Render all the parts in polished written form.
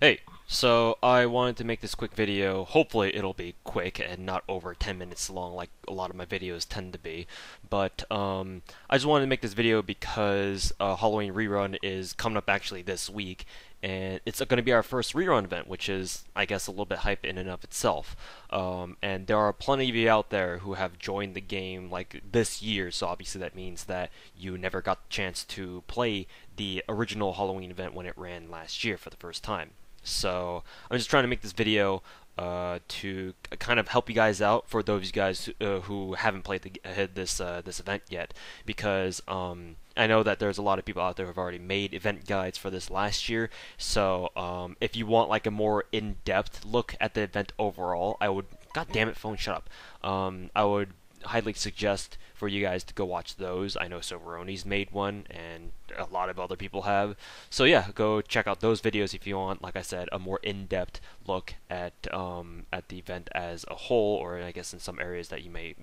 Hey, so I wanted to make this quick video. Hopefully it'll be quick and not over 10 minutes long like a lot of my videos tend to be. But I just wanted to make this video because Halloween Rerun is coming up actually this week, and it's going to be our first rerun event, which is, I guess, a little bit hype in and of itself. And there are plenty of you out there who have joined the game like this year, so obviously that means that you never got the chance to play the original Halloween event when it ran last year for the first time. So I'm just trying to make this video to kind of help you guys out for those of you guys who haven't played this event yet, because I know that there's a lot of people out there who have already made event guides for this last year. So if you want like a more in-depth look at the event overall, I would, God damn it, phone, shut up. I would highly suggest for you guys to go watch those. I know Soveroni's made one, and a lot of other people have. So yeah, go check out those videos if you want, like I said, a more in-depth look at the event as a whole, or I guess in some areas that you may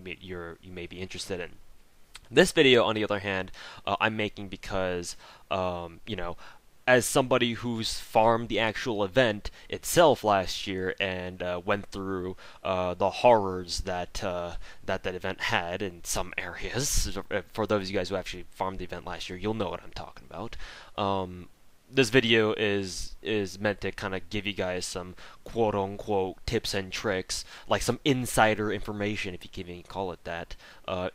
be interested in. This video, on the other hand, I'm making because you know, as somebody who's farmed the actual event itself last year and went through the horrors that event had in some areas. For those of you guys who actually farmed the event last year, you'll know what I'm talking about. This video is meant to kind of give you guys some quote unquote tips and tricks, like some insider information, if you can even call it that,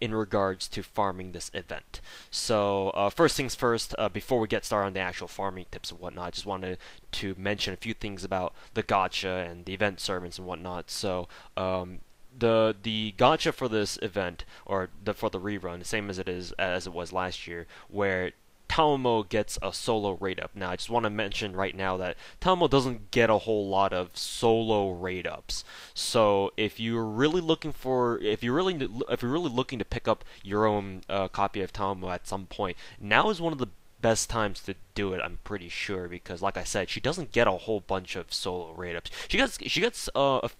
in regards to farming this event. So first things first, before we get started on the actual farming tips and whatnot, I just wanted to mention a few things about the gacha and the event servants and whatnot. So the gacha for this event, or for the rerun, the same as it was last year, where Talmo gets a solo rate up. Now, I just want to mention right now that Talmo doesn't get a whole lot of solo rate ups. So, if you're really looking to pick up your own copy of Talmo at some point, now is one of the best times to do it. I'm pretty sure, because, like I said, she doesn't get a whole bunch of solo rate ups. She gets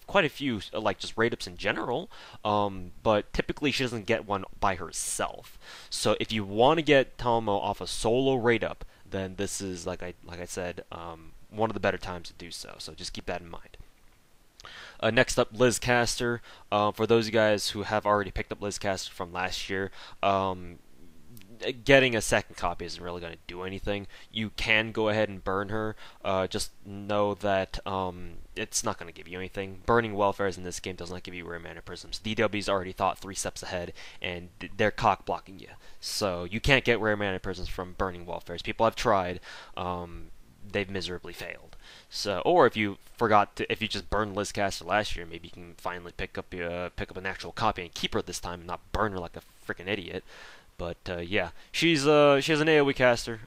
quite a few like just rate ups in general, but typically she doesn't get one by herself. So if you want to get Talmo off a solo rate up, then this is, like I said, one of the better times to do so. So just keep that in mind. Next up, Liz Caster. For those of you guys who have already picked up Liz Caster from last year, getting a second copy isn't really going to do anything. You can go ahead and burn her. Just know that it's not going to give you anything. Burning welfares in this game does not give you rare mana prisms. DW's already thought 3 steps ahead, and they're cock blocking you. So you can't get rare mana prisms from burning welfares. People have tried. They've miserably failed. So, or if you just burned Liz Caster last year, maybe you can finally pick up an actual copy and keep her this time, and not burn her like a freaking idiot. But yeah, she has an AoE caster.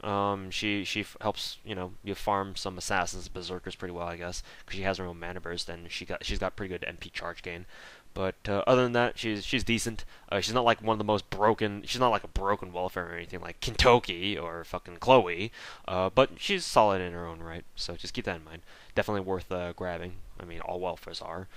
She helps you farm some assassins and berserkers pretty well, I guess, because she has her own mana burst, and she's got pretty good MP charge gain. But other than that, she's decent. She's not like one of the most broken. She's not like a broken welfare or anything like Kintoki or fucking Chloe. But she's solid in her own right. So just keep that in mind. Definitely worth grabbing. I mean, all welfares are.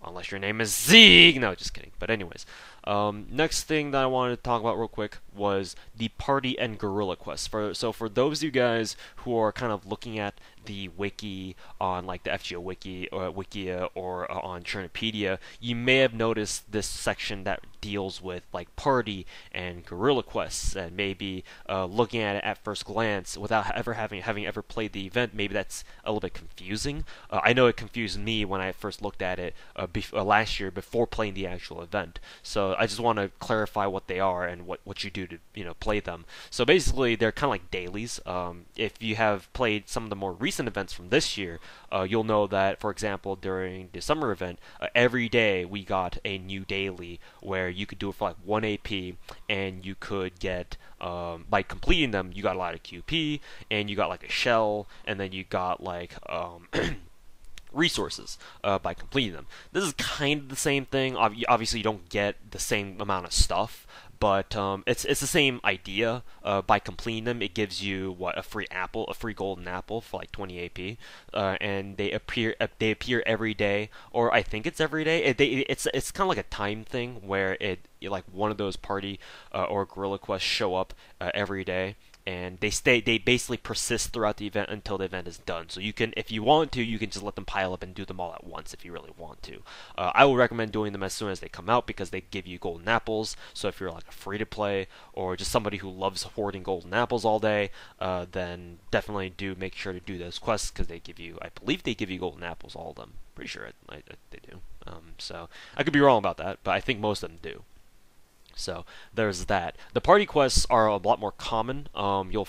Unless your name is Zeeg. No, just kidding. But anyways, next thing that I wanted to talk about real quick was the party and guerrilla quests. So for those of you guys who are kind of looking at the wiki on like the FGO wiki or Wikia or on Churnopedia, you may have noticed this section that deals with like party and guerrilla quests, and maybe looking at it at first glance without ever having ever played the event, maybe that's a little bit confusing. I know it confused me when I first looked at it last year before playing the actual event. So I just want to clarify what they are and what you do to play them. So basically, they're kind of like dailies. If you have played some of the more recent events from this year, you'll know that, for example, during the summer event, every day we got a new daily where you could do it for like 1 AP, and you could get, by completing them, you got a lot of QP, and you got like a shell, and then you got like resources by completing them. This is kind of the same thing. Obviously, you don't get the same amount of stuff, but it's the same idea. By completing them, it gives you a free apple, a free golden apple for like 20 AP, and they appear every day, or I think it's every day. It's kind of like a time thing where like one of those party or guerrilla quests show up every day. and they basically persist throughout the event until the event is done. So you can, if you want to, you can just let them pile up and do them all at once if you really want to. I will recommend doing them as soon as they come out because they give you golden apples. So if you're like a free to play or just somebody who loves hoarding golden apples all day, then definitely do make sure to do those quests because they give you, I believe they give you golden apples, all of them. Pretty sure they do. So I could be wrong about that, but I think most of them do. So there's that. The party quests are a lot more common. You'll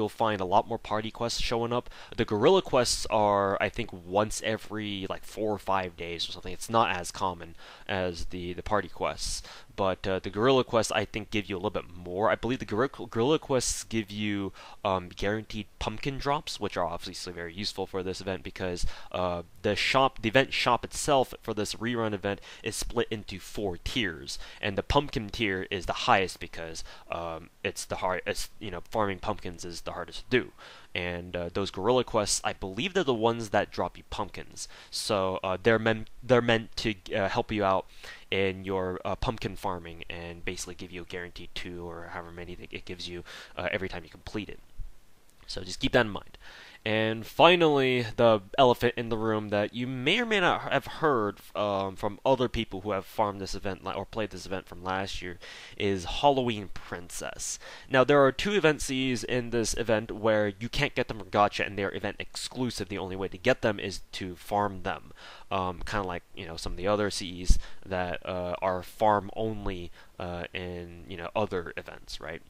find a lot more party quests showing up. The guerrilla quests are, I think, once every like 4 or 5 days or something. It's not as common as the party quests. But the guerrilla quests, I think, give you a little bit more. I believe the guerrilla quests give you guaranteed pumpkin drops, which are obviously very useful for this event because the event shop itself for this rerun event is split into 4 tiers, and the pumpkin tier is the highest because it's the hard. It's, farming pumpkins is the hardest to do. And those guerrilla quests, I believe they're the ones that drop you pumpkins. So they're meant to help you out in your pumpkin farming and basically give you a guaranteed 2 or however many it gives you every time you complete it. So just keep that in mind. And finally, the elephant in the room that you may or may not have heard from other people who have farmed this event or played this event from last year is Halloween Princess. Now, there are 2 event Cs in this event where you can't get them from gacha and they're event exclusive. The only way to get them is to farm them. Kind of like, some of the other Cs that are farm only in, other events, right?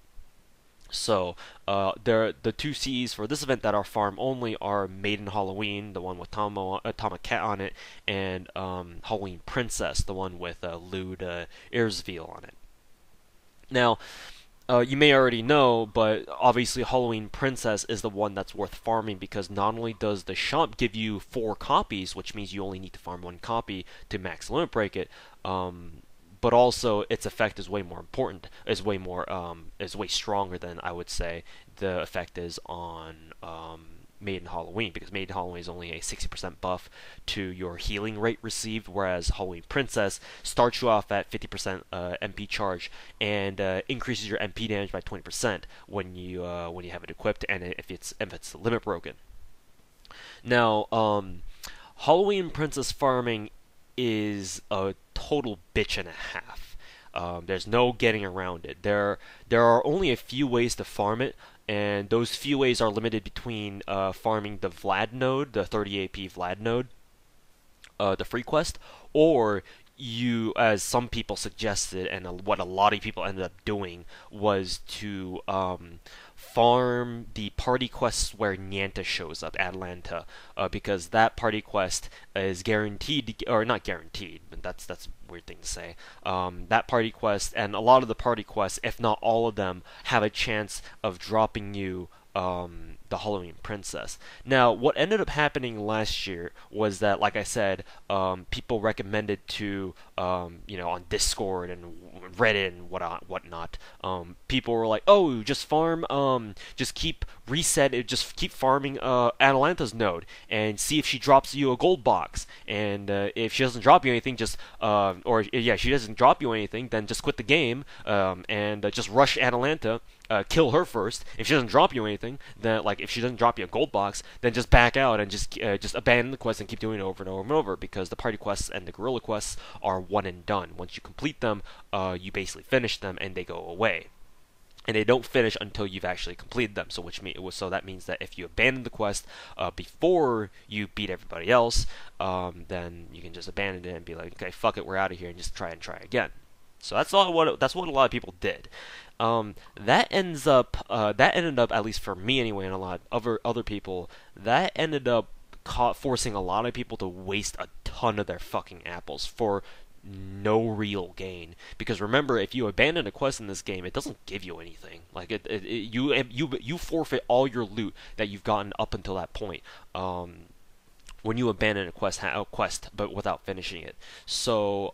So, the 2 Cs for this event that are farm only are Maiden Halloween, the one with Tama Cat on it, and Halloween Princess, the one with Lude Earsveal on it. Now, you may already know, but obviously Halloween Princess is the one that's worth farming because not only does the shop give you 4 copies, which means you only need to farm 1 copy to max limit break it, but also its effect is way more important, is way stronger than I would say the effect is on Maiden Halloween, because Maiden Halloween is only a 60% buff to your healing rate received, whereas Halloween Princess starts you off at 50% MP charge and increases your MP damage by 20% when you have it equipped and if it's limit broken. Now, Halloween Princess farming is a total bitch and a half. There's no getting around it. There are only a few ways to farm it, and those few ways are limited between farming the Vlad node, the 30 AP Vlad node, the free quest, or you, as some people suggested, and what a lot of people ended up doing, was to farm the party quests where Nyanta shows up, Atlanta, because that party quest is guaranteed, or not guaranteed, but that's a weird thing to say. That party quest, and a lot of the party quests, if not all of them, have a chance of dropping you the Halloween Princess. Now, what ended up happening last year was that, like I said, people recommended to, on Discord and Reddit and whatnot, people were like, oh, just farm, just keep farming Atalanta's node and see if she drops you a gold box. And if she doesn't drop you anything, she doesn't drop you anything, then just quit the game and just rush Atalanta. Kill her first. If she doesn't drop you anything, then if she doesn't drop you a gold box, then just back out and just abandon the quest and keep doing it over and over and over, because the party quests and the guerrilla quests are one and done. Once you complete them, you basically finish them and they go away. And they don't finish until you've actually completed them. So that means that if you abandon the quest before you beat everybody else, then you can just abandon it and be like, okay, fuck it, we're out of here, and just try again. So that's what a lot of people did. That ended up, at least for me anyway, and a lot of other people, that ended up forcing a lot of people to waste a ton of their fucking apples for no real gain. Because remember, if you abandon a quest in this game, it doesn't give you anything. You forfeit all your loot that you've gotten up until that point. When you abandon a quest, but without finishing it. So,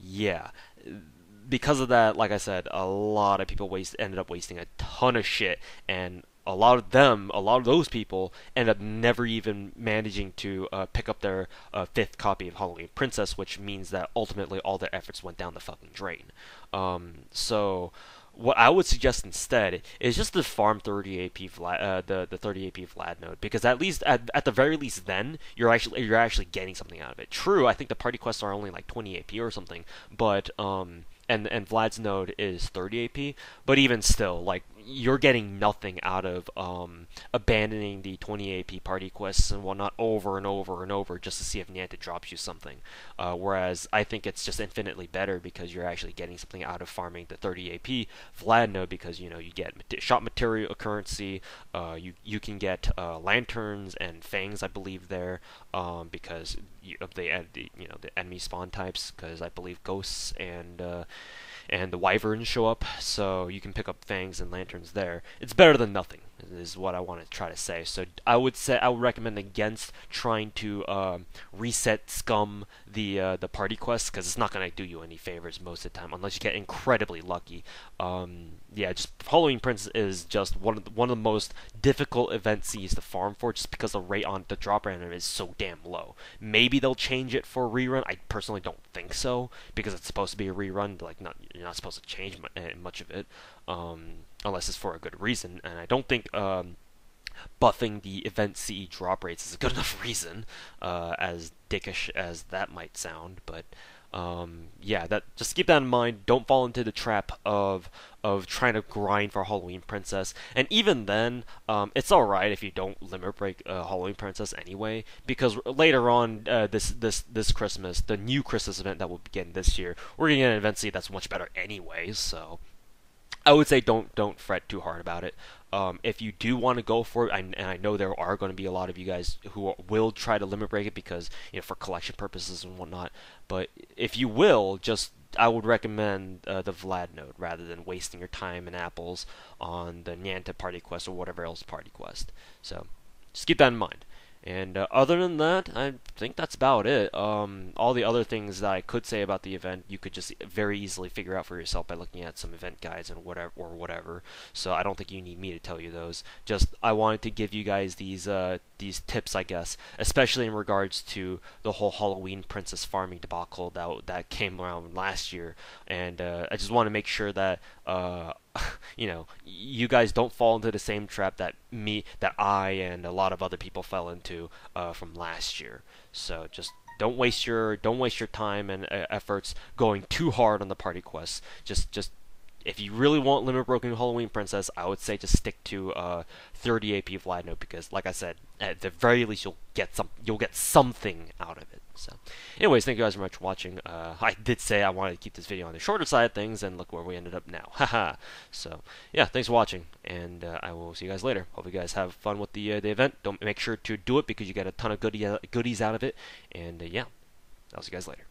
yeah. Because of that, like I said, a lot of people ended up wasting a ton of shit, and a lot of those people end up never even managing to pick up their 5th copy of Halloween Princess, which means that ultimately all their efforts went down the fucking drain. So what I would suggest instead is just to farm 30 AP Vlad, the 30 AP Vlad node, because at least at the very least then you're actually getting something out of it. True, I think the party quests are only like 20 AP or something, but and Vlad's node is 30 AP, but even still, like, you're getting nothing out of abandoning the 20 AP party quests and whatnot over and over and over just to see if Niantic drops you something. Whereas I think it's just infinitely better because you're actually getting something out of farming the 30 AP Vlad node, because you get shot material currency, you can get lanterns and fangs, I believe there, because of the enemy spawn types, because I believe ghosts and the wyverns show up, so you can pick up fangs and lanterns there. It's better than nothing, is what I want to try to say. So I would recommend against trying to reset scum the party quests, because it's not going to do you any favors most of the time unless you get incredibly lucky. Yeah, just Halloween Prince is just one of the most difficult event Cs to farm for, just because the rate on the drop random is so damn low. Maybe they'll change it for a rerun. I personally don't think so, because it's supposed to be a rerun. Like, you're not supposed to change much of it, unless it's for a good reason. And I don't think buffing the event CE drop rates is a good enough reason, as dickish as that might sound. But yeah, just keep that in mind. Don't fall into the trap of trying to grind for Halloween Princess. And even then, it's alright if you don't limit break Halloween Princess anyway, because later on this Christmas, the new Christmas event that will begin this year, we're gonna get an event CE that's much better anyway. So I would say don't fret too hard about it. If you do want to go for it, and I know there are going to be a lot of you guys who will try to limit break it because, for collection purposes and whatnot. But if you will, I would recommend the Vlad node rather than wasting your time and apples on the Niantic party quest or whatever else party quest. So just keep that in mind. And other than that, I think that's about it. All the other things that I could say about the event, you could just very easily figure out for yourself by looking at some event guides and whatever. So I don't think you need me to tell you those. Just I wanted to give you guys these tips, I guess, especially in regards to the whole Halloween Princess farming debacle that came around last year. And I just want to make sure that you guys don't fall into the same trap that I and a lot of other people fell into from last year. So just don't waste your time and efforts going too hard on the party quests. Just if you really want limit broken Halloween Princess, I would say just stick to 30 AP Vlad node, because like I said, at the very least you'll get something out of it. So anyways, thank you guys very much for watching. I did say I wanted to keep this video on the shorter side of things, and look where we ended up now. Haha. So yeah, thanks for watching, and I will see you guys later. Hope you guys have fun with the event. Don't make sure to do it because you get a ton of goodies out of it. And yeah, I'll see you guys later.